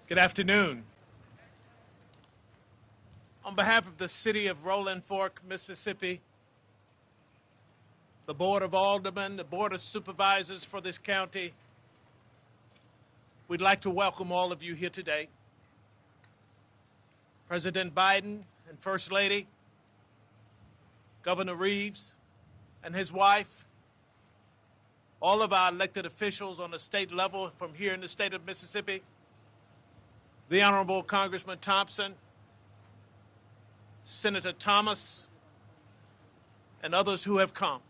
Good afternoon. On behalf of the city of Rolling Fork, Mississippi, the Board of Aldermen, the Board of Supervisors for this county, we'd like to welcome all of you here today. President Biden and First Lady, Governor Reeves and his wife, all of our elected officials on the state level from here in the state of Mississippi, the Honorable Congressman Thompson, Senator Thomas, and others who have come.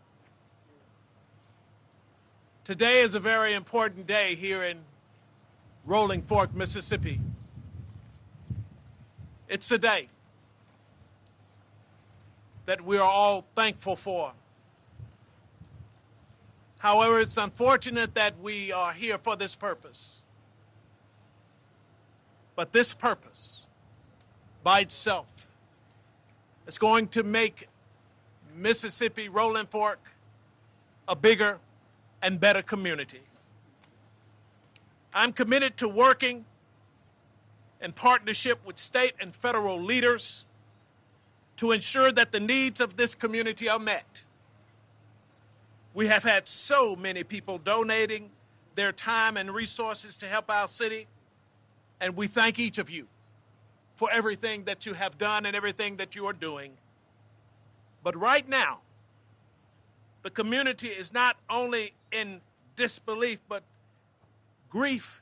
Today is a very important day here in Rolling Fork, Mississippi. It's a day that we are all thankful for. However, it's unfortunate that we are here for this purpose. But this purpose, by itself, is going to make Mississippi, Rolling Fork, a bigger and better community. I'm committed to working in partnership with state and federal leaders to ensure that the needs of this community are met. We have had so many people donating their time and resources to help our city, and we thank each of you for everything that you have done and everything that you are doing. But right now, the community is not only in disbelief, but grief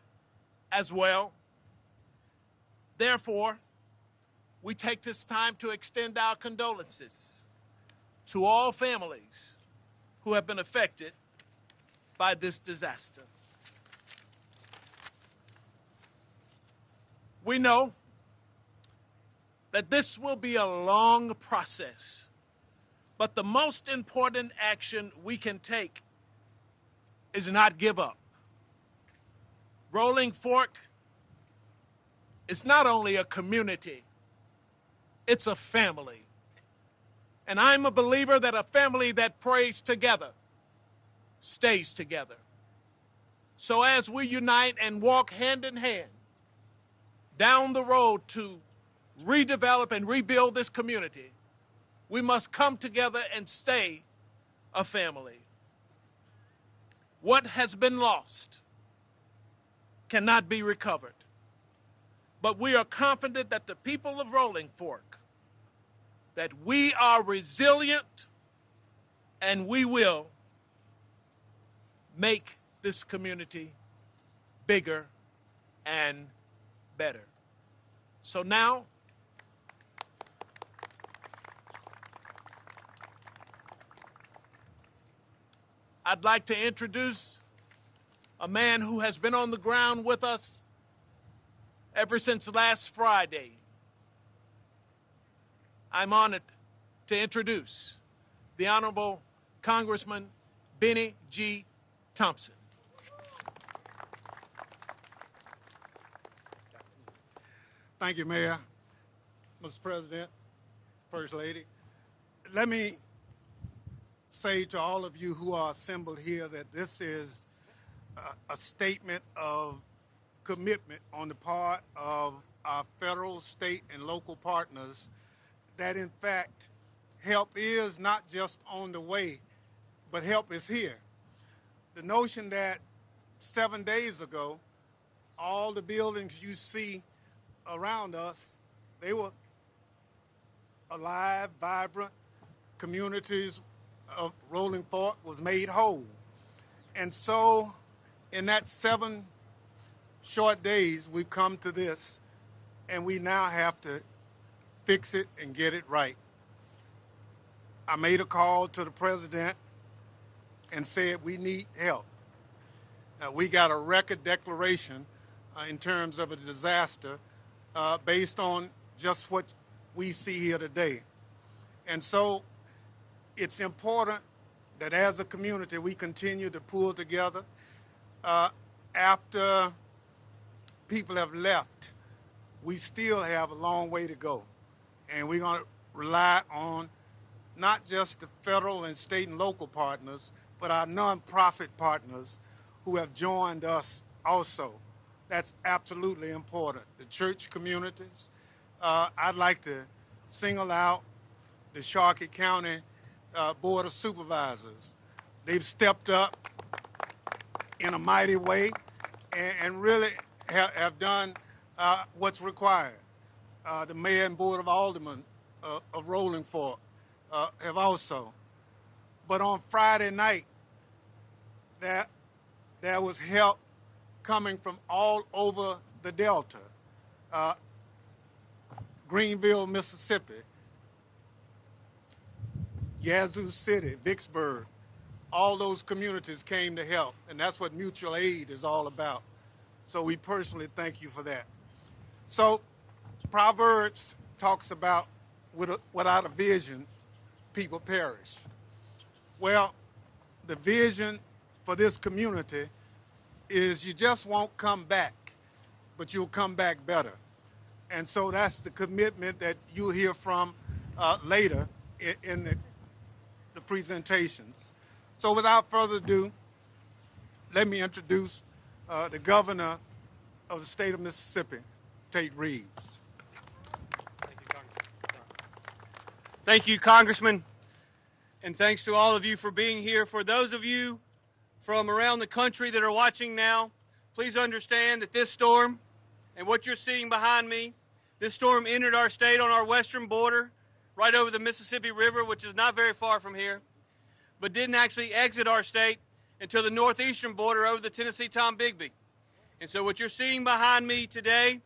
as well. Therefore, we take this time to extend our condolences to all families who have been affected by this disaster. We know that this will be a long process, but the most important action we can take is not give up. Rolling Fork is not only a community, it's a family. And I'm a believer that a family that prays together stays together. So as we unite and walk hand in hand down the road to redevelop and rebuild this community, we must come together and stay a family. What has been lost cannot be recovered. But we are confident that the people of Rolling Fork, that we are resilient and we will make this community bigger and better. So now, I'd like to introduce a man who has been on the ground with us ever since last Friday. I'm honored to introduce the Honorable Congressman Benny G. Thompson. Thank you, Mayor, Mr. President, First Lady. Let me say to all of you who are assembled here that this is a statement of commitment on the part of our federal, state, and local partners that, in fact, help is not just on the way, but help is here. The notion that 7 days ago, all the buildings you see around us, they were alive, vibrant, communities of Rolling Fork was made whole. And so in that 7 short days, we've come to this, and we now have to fix it and get it right. I made a call to the president and said we need help. We got a record declaration in terms of a disaster based on just what we see here today. And so it's important that as a community we continue to pull together. After people have left, we still have a long way to go. And we're going to rely on not just the federal and state and local partners, but our nonprofit partners who have joined us also That's absolutely important. The church communities. I'd like to single out the Sharkey County Board of Supervisors. They've stepped up in a mighty way and really have done what's required. The Mayor and Board of Aldermen of Rolling Fork have also. But on Friday night, there was help coming from all over the Delta. Greenville, Mississippi, Yazoo City, Vicksburg, all those communities came to help, and that's what mutual aid is all about. So we personally thank you for that. So Proverbs talks about without a vision, people perish. Well, the vision for this community is you just won't come back, but you'll come back better. And so that's the commitment that you'll hear from later in the presentations. So without further ado, let me introduce the governor of the state of Mississippi, Tate Reeves. Thank you, Congressman. And thanks to all of you for being here. For those of you from around the country that are watching now, please understand that this storm and what you're seeing behind me, this storm entered our state on our western border, right over the Mississippi River, which is not very far from here, but didn't actually exit our state until the northeastern border over the Tennessee-Tom-Bigby. And so what you're seeing behind me today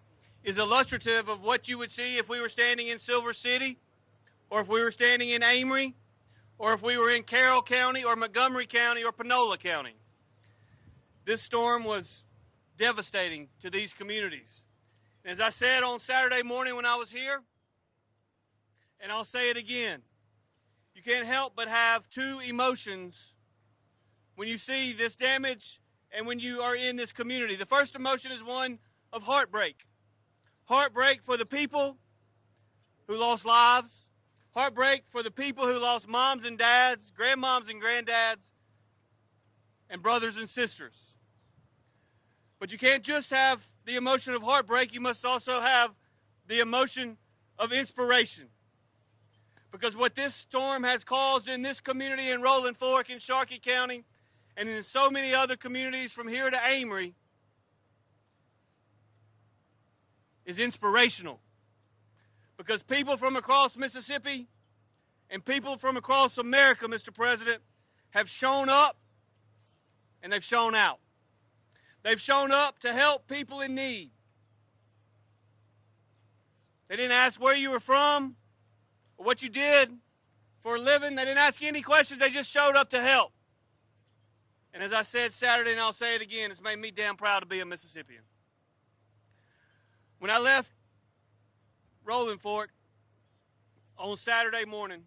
is illustrative of what you would see if we were standing in Silver City, or if we were standing in Amory, or if we were in Carroll County, or Montgomery County, or Panola County. This storm was devastating to these communities. And as I said on Saturday morning when I was here, and I'll say it again, you can't help but have two emotions when you see this damage and when you are in this community. The first emotion is one of heartbreak. Heartbreak for the people who lost lives. Heartbreak for the people who lost moms and dads, grandmoms and granddads, and brothers and sisters. But you can't just have the emotion of heartbreak, you must also have the emotion of inspiration. Because what this storm has caused in this community in Rolling Fork in Sharkey County and in so many other communities from here to Amory is inspirational. Because people from across Mississippi and people from across America, Mr. President, have shown up and they've shown out. They've shown up to help people in need. They didn't ask where you were from or what you did for a living. They didn't ask you any questions. They just showed up to help. And as I said Saturday, and I'll say it again, it's made me damn proud to be a Mississippian. When I left Rolling Fork on Saturday morning,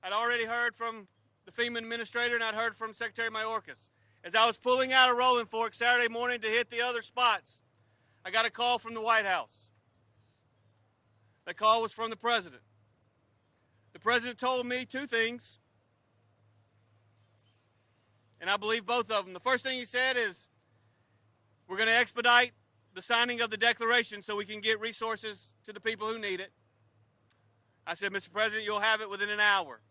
I'd already heard from the FEMA administrator and I'd heard from Secretary Mayorkas. As I was pulling out of Rolling Fork Saturday morning to hit the other spots, I got a call from the White House. That call was from the President. The President told me two things, and I believe both of them. The first thing he said is, we're going to expedite the signing of the declaration so we can get resources to the people who need it. I said, Mr. President, you'll have it within an hour.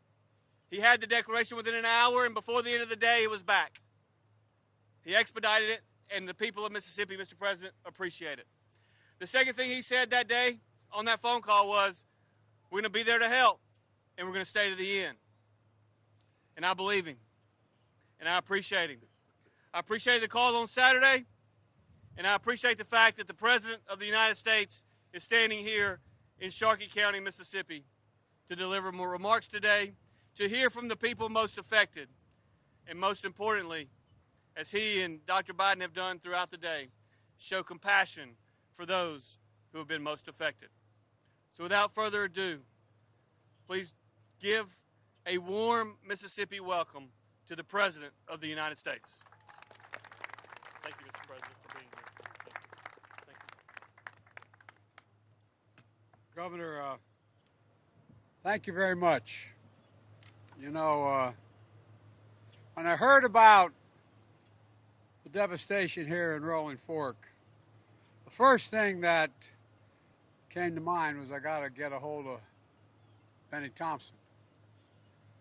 He had the declaration within an hour, and before the end of the day, it was back. He expedited it, and the people of Mississippi, Mr. President, appreciate it. The second thing he said that day on that phone call was, we're going to be there to help, and we're going to stay to the end. And I believe him, and I appreciate him. I appreciate the call on Saturday, and I appreciate the fact that the President of the United States is standing here in Sharkey County, Mississippi, to deliver more remarks today, to hear from the people most affected, and most importantly, as he and Dr. Biden have done throughout the day, show compassion for those who have been most affected. So without further ado, please give a warm Mississippi welcome to the President of the United States. Thank you, Mr. President, for being here. Thank you. Governor, thank you very much. You know, when I heard about the devastation here in Rolling Fork, first thing that came to mind was I got to get a hold of Benny Thompson.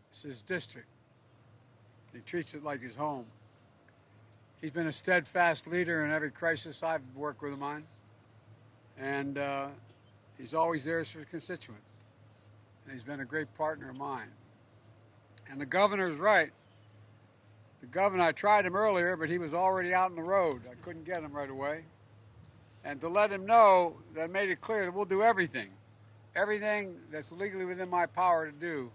It's his district. He treats it like his home. He's been a steadfast leader in every crisis I've worked with him on. And he's always there for his constituents. And he's been a great partner of mine. And the governor's right. The governor, I tried him earlier, but he was already out on the road. I couldn't get him right away. And to let him know, that made it clear that we'll do everything that's legally within my power to do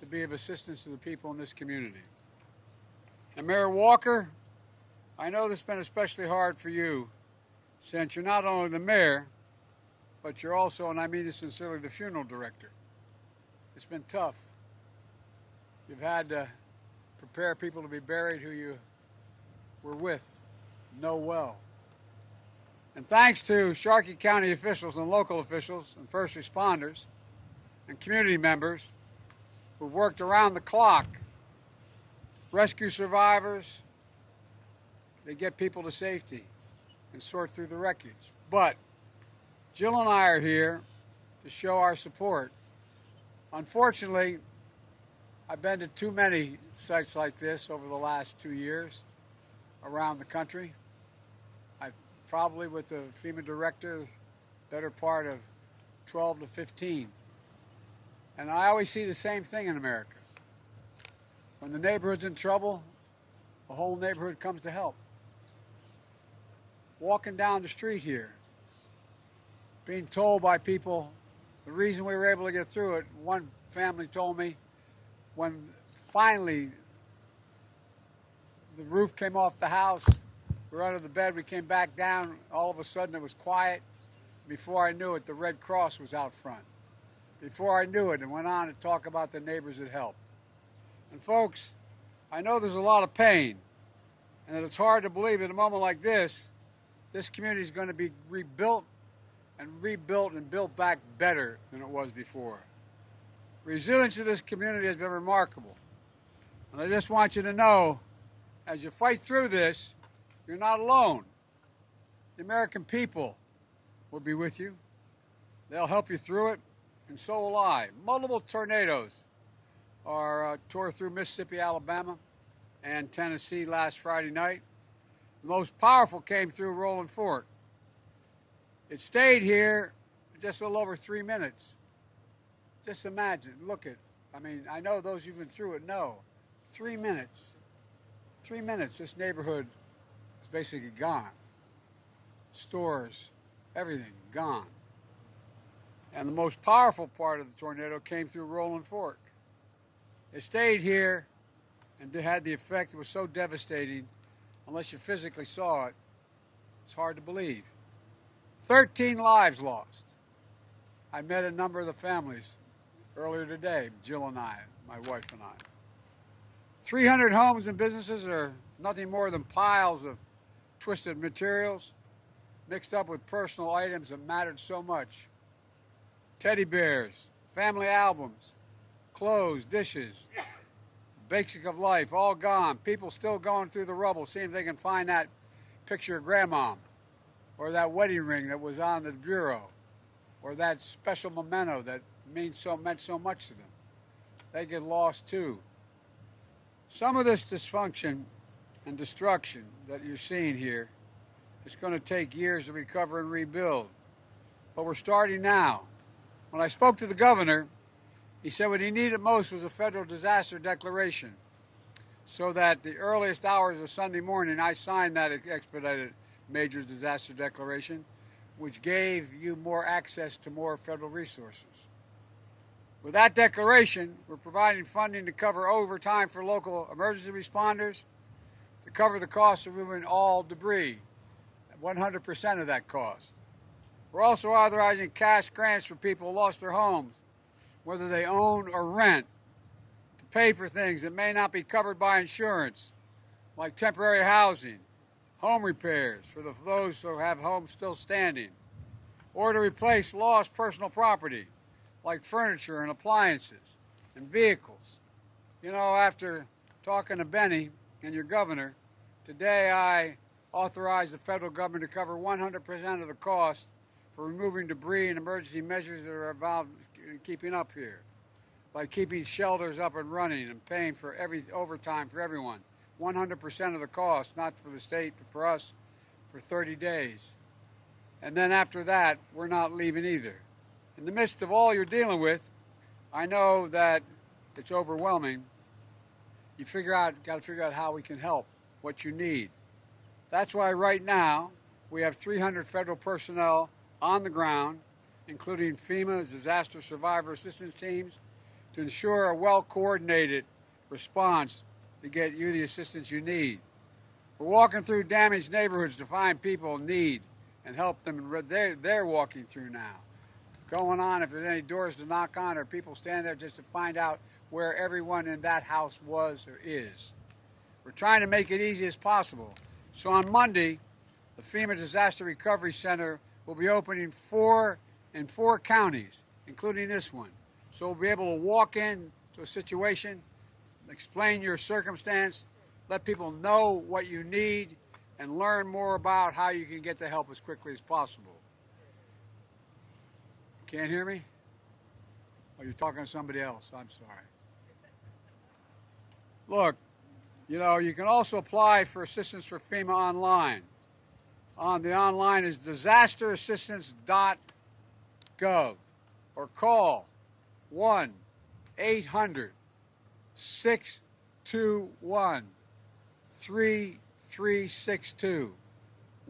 to be of assistance to the people in this community. And Mayor Walker, I know this has been especially hard for you, since you're not only the mayor, but you're also, and I mean this sincerely, the funeral director. It's been tough. You've had to prepare people to be buried who you were with, know well. And thanks to Sharkey County officials and local officials and first responders and community members who've worked around the clock, rescue survivors, they get people to safety and sort through the wreckage. But Jill and I are here to show our support. Unfortunately, I've been to too many sites like this over the last 2 years around the country. I've probably, with the FEMA director, better part of 12 to 15. And I always see the same thing in America. When the neighborhood's in trouble, the whole neighborhood comes to help. Walking down the street here, being told by people the reason we were able to get through it, one family told me when finally the roof came off the house, we were under the bed, we came back down, all of a sudden it was quiet. Before I knew it, the Red Cross was out front. Before I knew it, and went on to talk about the neighbors that helped. And folks, I know there's a lot of pain, and that it's hard to believe at a moment like this community is going to be rebuilt and built back better than it was before. Resilience of this community has been remarkable. And I just want you to know, as you fight through this, you're not alone. The American people will be with you. They'll help you through it, and so will I. Multiple tornadoes tore through Mississippi, Alabama, and Tennessee last Friday night. The most powerful came through Rolling Fork. It stayed here just a little over 3 minutes. Just imagine, look at, I know those who've been through it know. 3 minutes. 3 minutes, this neighborhood is basically gone. Stores, everything, gone. And the most powerful part of the tornado came through Rolling Fork. It stayed here and had the effect. It was so devastating, unless you physically saw it, it's hard to believe. 13 lives lost. I met a number of the families earlier today, Jill and I, my wife and I. 300 homes and businesses are nothing more than piles of twisted materials mixed up with personal items that mattered so much. Teddy bears, family albums, clothes, dishes, basic of life, all gone. People still going through the rubble, seeing if they can find that picture of Grandma, or that wedding ring that was on the bureau, or that special memento that meant so much to them. They get lost too. Some of this dysfunction and destruction that you're seeing here is going to take years to recover and rebuild. But we're starting now. When I spoke to the governor, he said what he needed most was a federal disaster declaration, so that the earliest hours of Sunday morning, I signed that expedited major disaster declaration, which gave you more access to more federal resources. With that declaration, we're providing funding to cover overtime for local emergency responders, to cover the cost of removing all debris, 100% of that cost. We're also authorizing cash grants for people who lost their homes, whether they own or rent, to pay for things that may not be covered by insurance, like temporary housing, home repairs for those who have homes still standing, or to replace lost personal property, like furniture and appliances and vehicles. You know, after talking to Benny and your governor, today I authorized the federal government to cover 100% of the cost for removing debris and emergency measures that are involved in keeping up here, by keeping shelters up and running and paying for every overtime for everyone. 100% of the cost, not for the state, but for us, for 30 days. And then after that, we're not leaving either. In the midst of all you're dealing with, I know that it's overwhelming. You got to figure out how we can help, what you need. That's why right now we have 300 federal personnel on the ground, including FEMA disaster survivor assistance teams, to ensure a well-coordinated response to get you the assistance you need. We're walking through damaged neighborhoods to find people in need and help them. They're walking through now. Going on, if there's any doors to knock on or people stand there just to find out where everyone in that house was or is. We're trying to make it easy as possible. So on Monday, the FEMA Disaster Recovery Center will be opening in four counties, including this one. So we'll be able to walk into a situation, explain your circumstance, let people know what you need, and learn more about how you can get the help as quickly as possible. Can't hear me? Oh, you're talking to somebody else. I'm sorry. Look, you can also apply for assistance for FEMA online. The online is disasterassistance.gov or call 1-800-621-3362.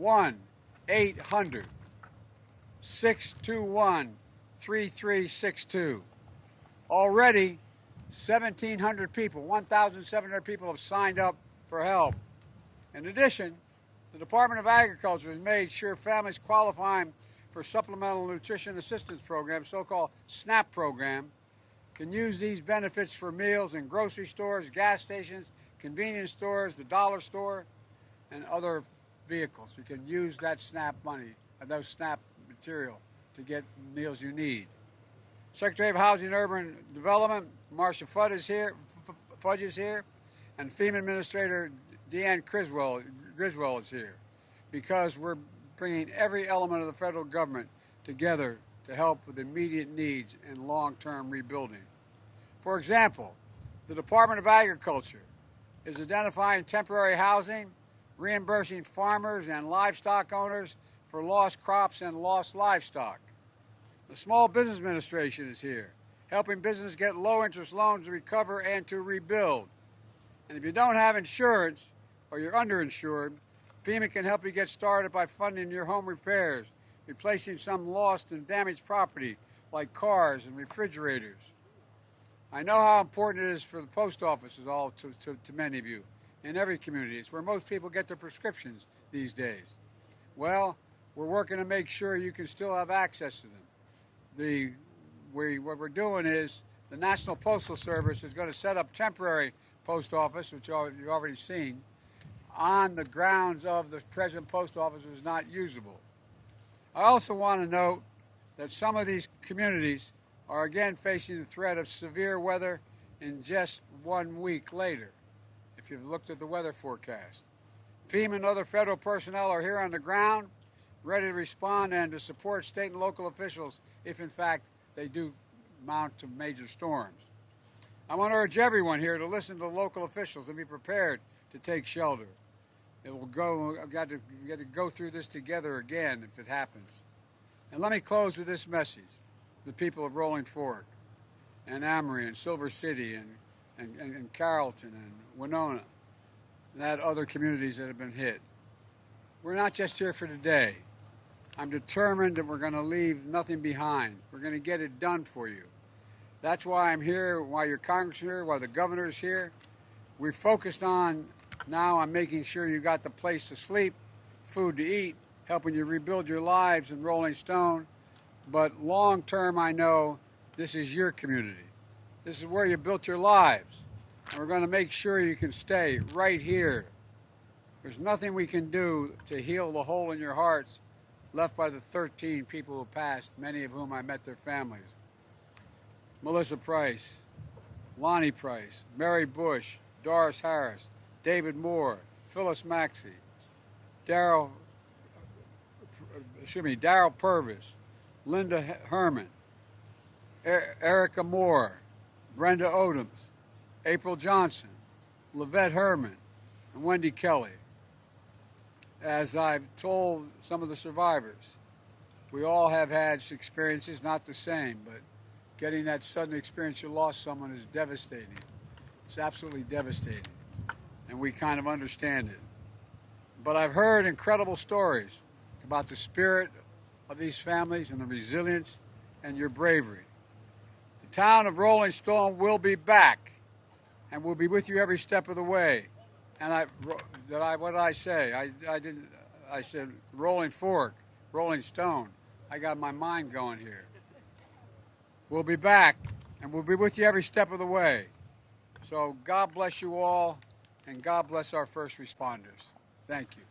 1-800-621-3362. Already, 1,700 people, 1,700 people have signed up for help. In addition, the Department of Agriculture has made sure families qualifying for Supplemental Nutrition Assistance Program, so-called SNAP program, can use these benefits for meals in grocery stores, gas stations, convenience stores, the dollar store, and other vehicles. You can use that SNAP money, those SNAP material, to get meals you need. Secretary of Housing and Urban Development, Marcia Fudge is here, and FEMA Administrator Deanne Griswold is here, because we're bringing every element of the federal government together to help with immediate needs and long-term rebuilding. For example, the Department of Agriculture is identifying temporary housing, reimbursing farmers and livestock owners for lost crops and lost livestock. The Small Business Administration is here, helping businesses get low-interest loans to recover and to rebuild. And if you don't have insurance or you're underinsured, FEMA can help you get started by funding your home repairs, replacing some lost and damaged property like cars and refrigerators. I know how important it is for the post offices, to many of you, in every community. It's where most people get their prescriptions these days. Well, we're working to make sure you can still have access to them. What we're doing is the National Postal Service is going to set up temporary post office, which you've already seen, on the grounds of the present post office was not usable. I also want to note that some of these communities are again facing the threat of severe weather in just 1 week later, if you've looked at the weather forecast. FEMA and other federal personnel are here on the ground, ready to respond and to support state and local officials if, in fact, they do mount to major storms. I want to urge everyone here to listen to the local officials and be prepared to take shelter. We've got to go through this together again if it happens. And let me close with this message. The people of Rolling Fork and Amory and Silver City and Carrollton and Winona and that other communities that have been hit. We're not just here for today. I'm determined that we're going to leave nothing behind. We're going to get it done for you. That's why I'm here, why your Congress is here, why the governor's here. We're focused on making sure you got the place to sleep, food to eat, helping you rebuild your lives in Rolling Stone. But long term, I know this is your community. This is where you built your lives. And we're going to make sure you can stay right here. There's nothing we can do to heal the hole in your hearts left by the 13 people who passed, many of whom I met their families. Melissa Price, Lonnie Price, Mary Bush, Doris Harris, David Moore, Phyllis Maxey, Darryl Purvis, Linda Herman, Erica Moore, Brenda Odoms, April Johnson, Lavette Herman, and Wendy Kelly. As I've told some of the survivors, we all have had experiences, not the same, but getting that sudden experience you lost someone is devastating. It's absolutely devastating, and we kind of understand it. But I've heard incredible stories about the spirit of these families and the resilience and your bravery. The town of Rolling Stone will be back, and we'll be with you every step of the way. And what did I say? I said Rolling Fork, Rolling Stone. I got my mind going here. We'll be back, and we'll be with you every step of the way. So God bless you all, and God bless our first responders. Thank you.